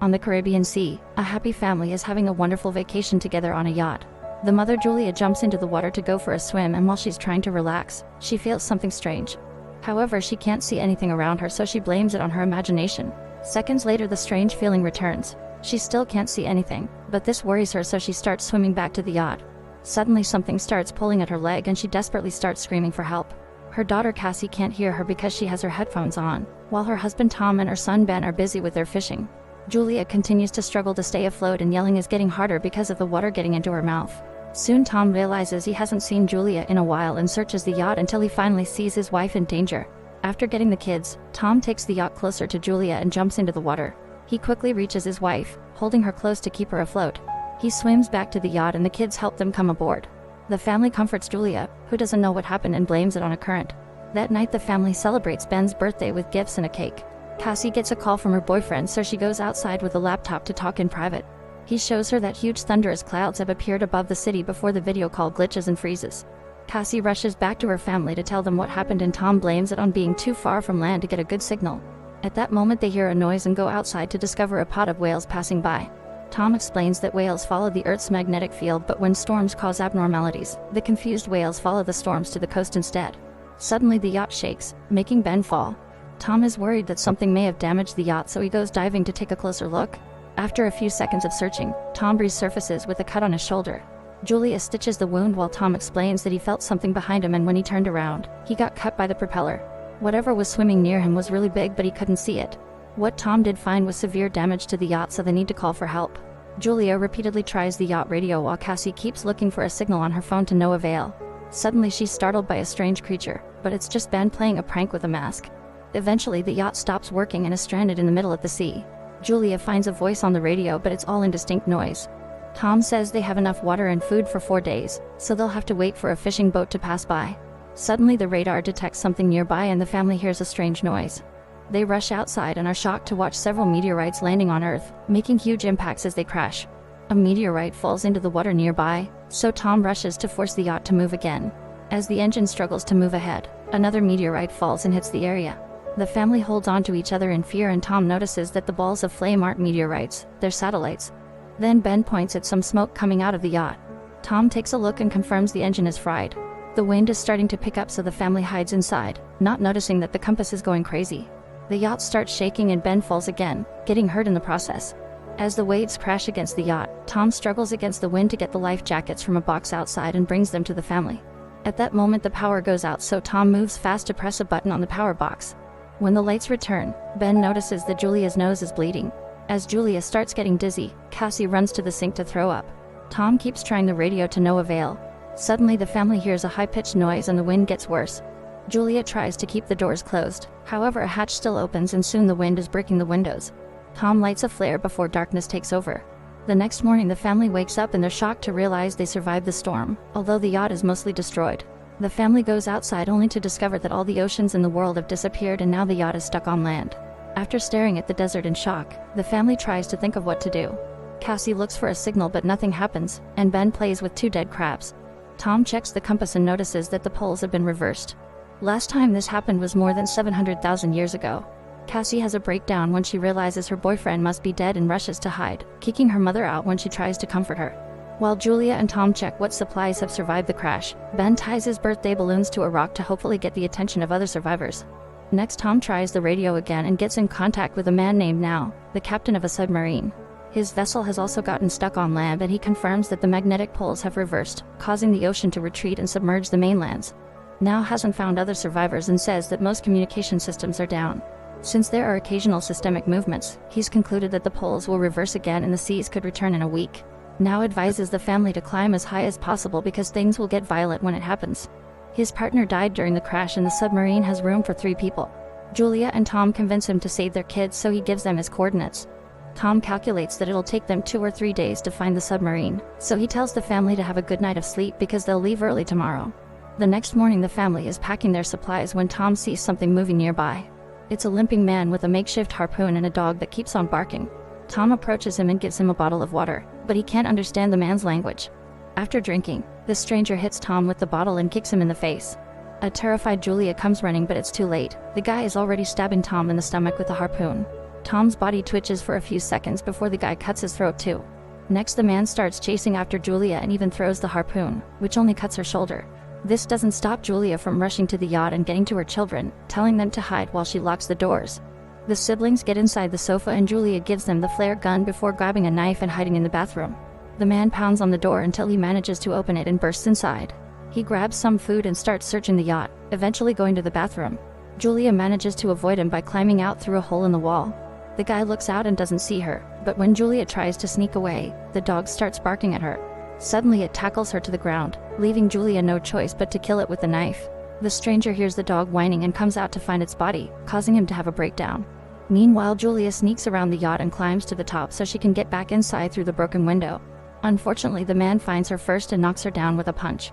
On the Caribbean Sea, a happy family is having a wonderful vacation together on a yacht. The mother Julia jumps into the water to go for a swim, and while she's trying to relax, she feels something strange. However, she can't see anything around her, so she blames it on her imagination. Seconds later, the strange feeling returns. She still can't see anything, but this worries her, so she starts swimming back to the yacht. Suddenly something starts pulling at her leg and she desperately starts screaming for help. Her daughter Cassie can't hear her because she has her headphones on, while her husband Tom and her son Ben are busy with their fishing. Julia continues to struggle to stay afloat, and yelling is getting harder because of the water getting into her mouth. Soon Tom realizes he hasn't seen Julia in a while and searches the yacht until he finally sees his wife in danger. After getting the kids, Tom takes the yacht closer to Julia and jumps into the water. He quickly reaches his wife, holding her close to keep her afloat. He swims back to the yacht and the kids help them come aboard. The family comforts Julia, who doesn't know what happened, and blames it on a current. That night the family celebrates Ben's birthday with gifts and a cake. Cassie gets a call from her boyfriend, so she goes outside with a laptop to talk in private. He shows her that huge thunderous clouds have appeared above the city before the video call glitches and freezes. Cassie rushes back to her family to tell them what happened, and Tom blames it on being too far from land to get a good signal. At that moment they hear a noise and go outside to discover a pod of whales passing by. Tom explains that whales follow the Earth's magnetic field, but when storms cause abnormalities, the confused whales follow the storms to the coast instead. Suddenly the yacht shakes, making Ben fall. Tom is worried that something may have damaged the yacht, so he goes diving to take a closer look. After a few seconds of searching, Tom resurfaces with a cut on his shoulder. Julia stitches the wound while Tom explains that he felt something behind him, and when he turned around, he got cut by the propeller. Whatever was swimming near him was really big, but he couldn't see it. What Tom did find was severe damage to the yacht, so they need to call for help. Julia repeatedly tries the yacht radio while Cassie keeps looking for a signal on her phone to no avail. Suddenly she's startled by a strange creature, but it's just Ben playing a prank with a mask. Eventually the yacht stops working and is stranded in the middle of the sea. Julia finds a voice on the radio, but it's all indistinct noise. Tom says they have enough water and food for 4 days, so they'll have to wait for a fishing boat to pass by. Suddenly the radar detects something nearby and the family hears a strange noise. They rush outside and are shocked to watch several meteorites landing on Earth, making huge impacts as they crash. A meteorite falls into the water nearby, so Tom rushes to force the yacht to move again. As the engine struggles to move ahead, another meteorite falls and hits the area. The family holds on to each other in fear, and Tom notices that the balls of flame aren't meteorites, they're satellites. Then Ben points at some smoke coming out of the yacht. Tom takes a look and confirms the engine is fried. The wind is starting to pick up, so the family hides inside, not noticing that the compass is going crazy. The yacht starts shaking and Ben falls again, getting hurt in the process. As the waves crash against the yacht, Tom struggles against the wind to get the life jackets from a box outside and brings them to the family. At that moment the power goes out, so Tom moves fast to press a button on the power box. When the lights return, Ben notices that Julia's nose is bleeding. As Julia starts getting dizzy, Cassie runs to the sink to throw up. Tom keeps trying the radio to no avail. Suddenly the family hears a high-pitched noise and the wind gets worse. Julia tries to keep the doors closed, however a hatch still opens and soon the wind is breaking the windows. Tom lights a flare before darkness takes over. The next morning the family wakes up and they're shocked to realize they survived the storm, although the yacht is mostly destroyed. The family goes outside only to discover that all the oceans in the world have disappeared and now the yacht is stuck on land. After staring at the desert in shock, the family tries to think of what to do. Cassie looks for a signal but nothing happens, and Ben plays with 2 dead crabs. Tom checks the compass and notices that the poles have been reversed. Last time this happened was more than 700,000 years ago. Cassie has a breakdown when she realizes her boyfriend must be dead and rushes to hide, kicking her mother out when she tries to comfort her. While Julia and Tom check what supplies have survived the crash, Ben ties his birthday balloons to a rock to hopefully get the attention of other survivors. Next, Tom tries the radio again and gets in contact with a man named Now, the captain of a submarine. His vessel has also gotten stuck on land, and he confirms that the magnetic poles have reversed, causing the ocean to retreat and submerge the mainlands. Now hasn't found other survivors and says that most communication systems are down. Since there are occasional systemic movements, he's concluded that the poles will reverse again and the seas could return in a week. Now advises the family to climb as high as possible because things will get violent when it happens. His partner died during the crash and the submarine has room for 3 people. Julia and Tom convince him to save their kids, so he gives them his coordinates. Tom calculates that it'll take them 2 or 3 days to find the submarine, so he tells the family to have a good night of sleep because they'll leave early tomorrow. The next morning the family is packing their supplies when Tom sees something moving nearby. It's a limping man with a makeshift harpoon and a dog that keeps on barking. Tom approaches him and gives him a bottle of water, but he can't understand the man's language. After drinking, the stranger hits Tom with the bottle and kicks him in the face. A terrified Julia comes running, but it's too late. The guy is already stabbing Tom in the stomach with a harpoon. Tom's body twitches for a few seconds before the guy cuts his throat too. Next, the man starts chasing after Julia and even throws the harpoon, which only cuts her shoulder. This doesn't stop Julia from rushing to the yacht and getting to her children, telling them to hide while she locks the doors. The siblings get inside the sofa and Julia gives them the flare gun before grabbing a knife and hiding in the bathroom. The man pounds on the door until he manages to open it and bursts inside. He grabs some food and starts searching the yacht, eventually going to the bathroom. Julia manages to avoid him by climbing out through a hole in the wall. The guy looks out and doesn't see her, but when Julia tries to sneak away, the dog starts barking at her. Suddenly it tackles her to the ground, leaving Julia no choice but to kill it with the knife. The stranger hears the dog whining and comes out to find its body, causing him to have a breakdown. Meanwhile, Julia sneaks around the yacht and climbs to the top so she can get back inside through the broken window. Unfortunately, the man finds her first and knocks her down with a punch.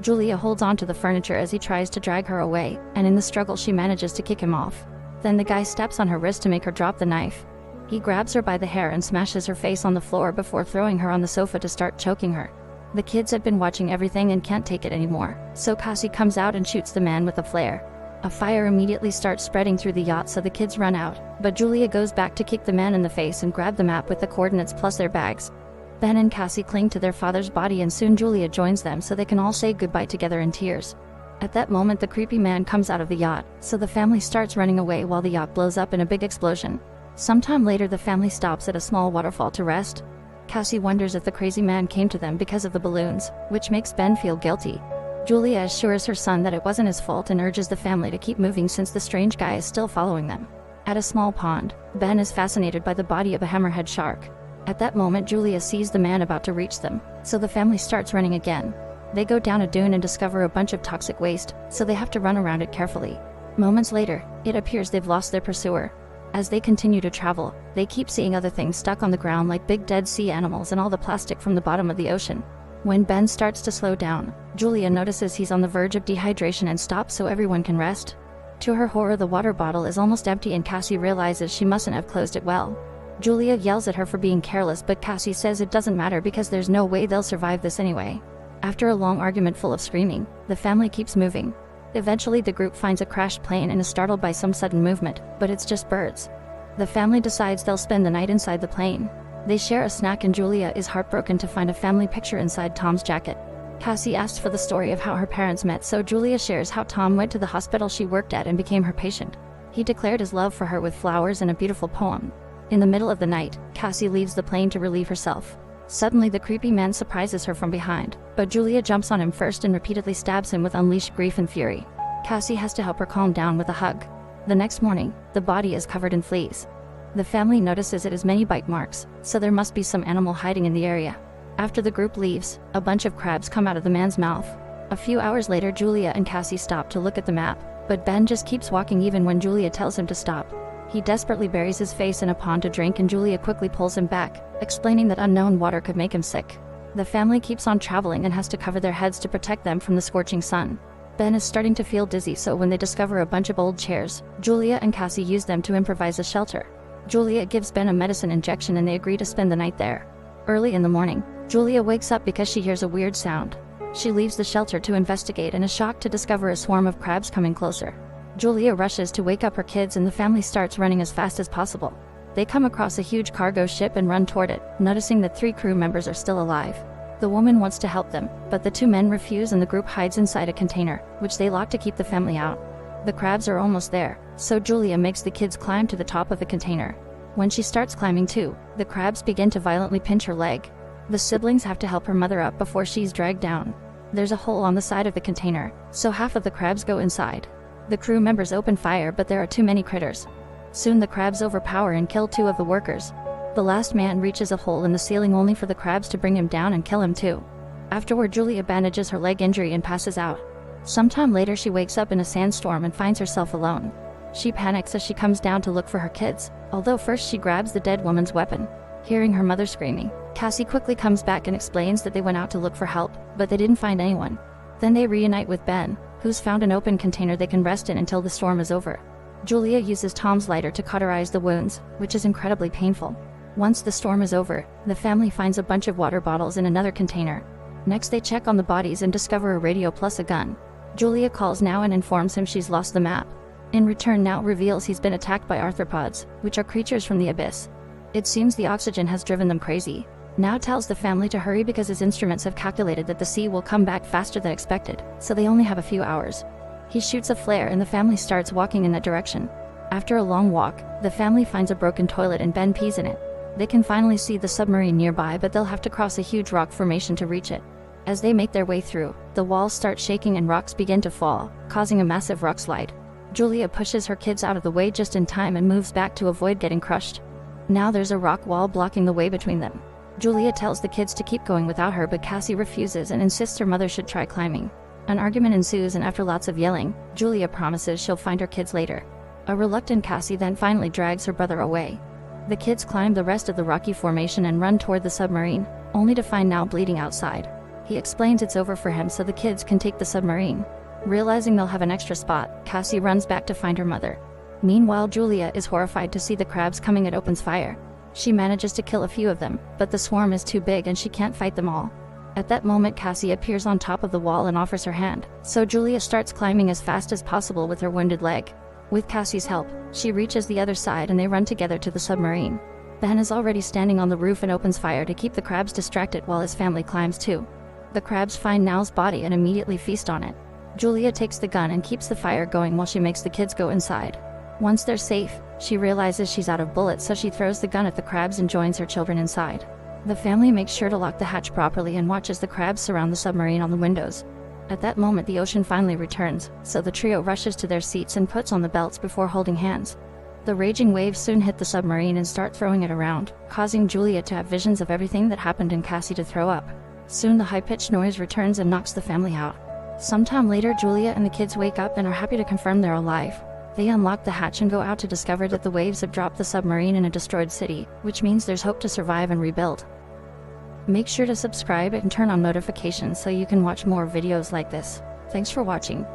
Julia holds onto the furniture as he tries to drag her away, and in the struggle she manages to kick him off. Then the guy steps on her wrist to make her drop the knife. He grabs her by the hair and smashes her face on the floor before throwing her on the sofa to start choking her. The kids had been watching everything and can't take it anymore, so Cassie comes out and shoots the man with a flare. A fire immediately starts spreading through the yacht, so the kids run out, but Julia goes back to kick the man in the face and grab the map with the coordinates plus their bags. Ben and Cassie cling to their father's body and soon Julia joins them so they can all say goodbye together in tears. At that moment, the creepy man comes out of the yacht, so the family starts running away while the yacht blows up in a big explosion. Sometime later, the family stops at a small waterfall to rest. Cassie wonders if the crazy man came to them because of the balloons, which makes Ben feel guilty. Julia assures her son that it wasn't his fault and urges the family to keep moving since the strange guy is still following them. At a small pond, Ben is fascinated by the body of a hammerhead shark. At that moment, Julia sees the man about to reach them, so the family starts running again. They go down a dune and discover a bunch of toxic waste, so they have to run around it carefully. Moments later, it appears they've lost their pursuer. As they continue to travel, they keep seeing other things stuck on the ground like big dead sea animals and all the plastic from the bottom of the ocean. When Ben starts to slow down, Julia notices he's on the verge of dehydration and stops so everyone can rest. To her horror, the water bottle is almost empty and Cassie realizes she mustn't have closed it well. Julia yells at her for being careless, but Cassie says it doesn't matter because there's no way they'll survive this anyway. After a long argument full of screaming, the family keeps moving. Eventually, the group finds a crashed plane and is startled by some sudden movement, but it's just birds. The family decides they'll spend the night inside the plane. They share a snack and Julia is heartbroken to find a family picture inside Tom's jacket. Cassie asks for the story of how her parents met, so Julia shares how Tom went to the hospital she worked at and became her patient. He declared his love for her with flowers and a beautiful poem. In the middle of the night, Cassie leaves the plane to relieve herself. Suddenly, the creepy man surprises her from behind, but Julia jumps on him first and repeatedly stabs him with unleashed grief and fury. Cassie has to help her calm down with a hug. The next morning, the body is covered in fleas. The family notices it has many bite marks, so there must be some animal hiding in the area. After the group leaves, a bunch of crabs come out of the man's mouth. A few hours later, Julia and Cassie stop to look at the map, but Ben just keeps walking even when Julia tells him to stop. He desperately buries his face in a pond to drink and Julia quickly pulls him back, explaining that unknown water could make him sick. The family keeps on traveling and has to cover their heads to protect them from the scorching sun. Ben is starting to feel dizzy, so when they discover a bunch of old chairs, Julia and Cassie use them to improvise a shelter. Julia gives Ben a medicine injection and they agree to spend the night there. Early in the morning, Julia wakes up because she hears a weird sound. She leaves the shelter to investigate and is shocked to discover a swarm of crabs coming closer. Julia rushes to wake up her kids and the family starts running as fast as possible. They come across a huge cargo ship and run toward it, noticing that 3 crew members are still alive. The woman wants to help them, but the 2 men refuse and the group hides inside a container, which they lock to keep the family out. The crabs are almost there, so Julia makes the kids climb to the top of the container. When she starts climbing too, the crabs begin to violently pinch her leg. The siblings have to help her mother up before she's dragged down. There's a hole on the side of the container, so half of the crabs go inside. The crew members open fire, but there are too many critters. Soon the crabs overpower and kill 2 of the workers. The last man reaches a hole in the ceiling only for the crabs to bring him down and kill him too. Afterward, Julia bandages her leg injury and passes out. Sometime later, she wakes up in a sandstorm and finds herself alone. She panics as she comes down to look for her kids, although first she grabs the dead woman's weapon. Hearing her mother screaming, Cassie quickly comes back and explains that they went out to look for help, but they didn't find anyone. Then they reunite with Ben, who's found an open container they can rest in until the storm is over. Julia uses Tom's lighter to cauterize the wounds, which is incredibly painful. Once the storm is over, the family finds a bunch of water bottles in another container. Next, they check on the bodies and discover a radio plus a gun. Julia calls now and informs him she's lost the map. In return, now reveals he's been attacked by arthropods, which are creatures from the abyss. It seems the oxygen has driven them crazy. Now tells the family to hurry because his instruments have calculated that the sea will come back faster than expected, so they only have a few hours. He shoots a flare and the family starts walking in that direction. After a long walk, the family finds a broken toilet and Ben pees in it. They can finally see the submarine nearby, but they'll have to cross a huge rock formation to reach it. As they make their way through, the walls start shaking and rocks begin to fall, causing a massive rock slide. Julia pushes her kids out of the way just in time and moves back to avoid getting crushed. Now there's a rock wall blocking the way between them. Julia tells the kids to keep going without her, but Cassie refuses and insists her mother should try climbing. An argument ensues, and after lots of yelling, Julia promises she'll find her kids later. A reluctant Cassie then finally drags her brother away. The kids climb the rest of the rocky formation and run toward the submarine, only to find Now bleeding outside. He explains it's over for him so the kids can take the submarine. Realizing they'll have an extra spot, Cassie runs back to find her mother. Meanwhile, Julia is horrified to see the crabs coming and opens fire. She manages to kill a few of them, but the swarm is too big and she can't fight them all. At that moment, Cassie appears on top of the wall and offers her hand, so Julia starts climbing as fast as possible with her wounded leg. With Cassie's help, she reaches the other side and they run together to the submarine. Ben is already standing on the roof and opens fire to keep the crabs distracted while his family climbs too. The crabs find Now's body and immediately feast on it. Julia takes the gun and keeps the fire going while she makes the kids go inside. Once they're safe, she realizes she's out of bullets, so she throws the gun at the crabs and joins her children inside. The family makes sure to lock the hatch properly and watches the crabs surround the submarine on the windows. At that moment, the ocean finally returns, so the trio rushes to their seats and puts on the belts before holding hands. The raging waves soon hit the submarine and start throwing it around, causing Julia to have visions of everything that happened and Cassie to throw up. Soon the high-pitched noise returns and knocks the family out. Sometime later, Julia and the kids wake up and are happy to confirm they're alive. They unlock the hatch and go out to discover that the waves have dropped the submarine in a destroyed city, which means there's hope to survive and rebuild. Make sure to subscribe and turn on notifications so you can watch more videos like this. Thanks for watching.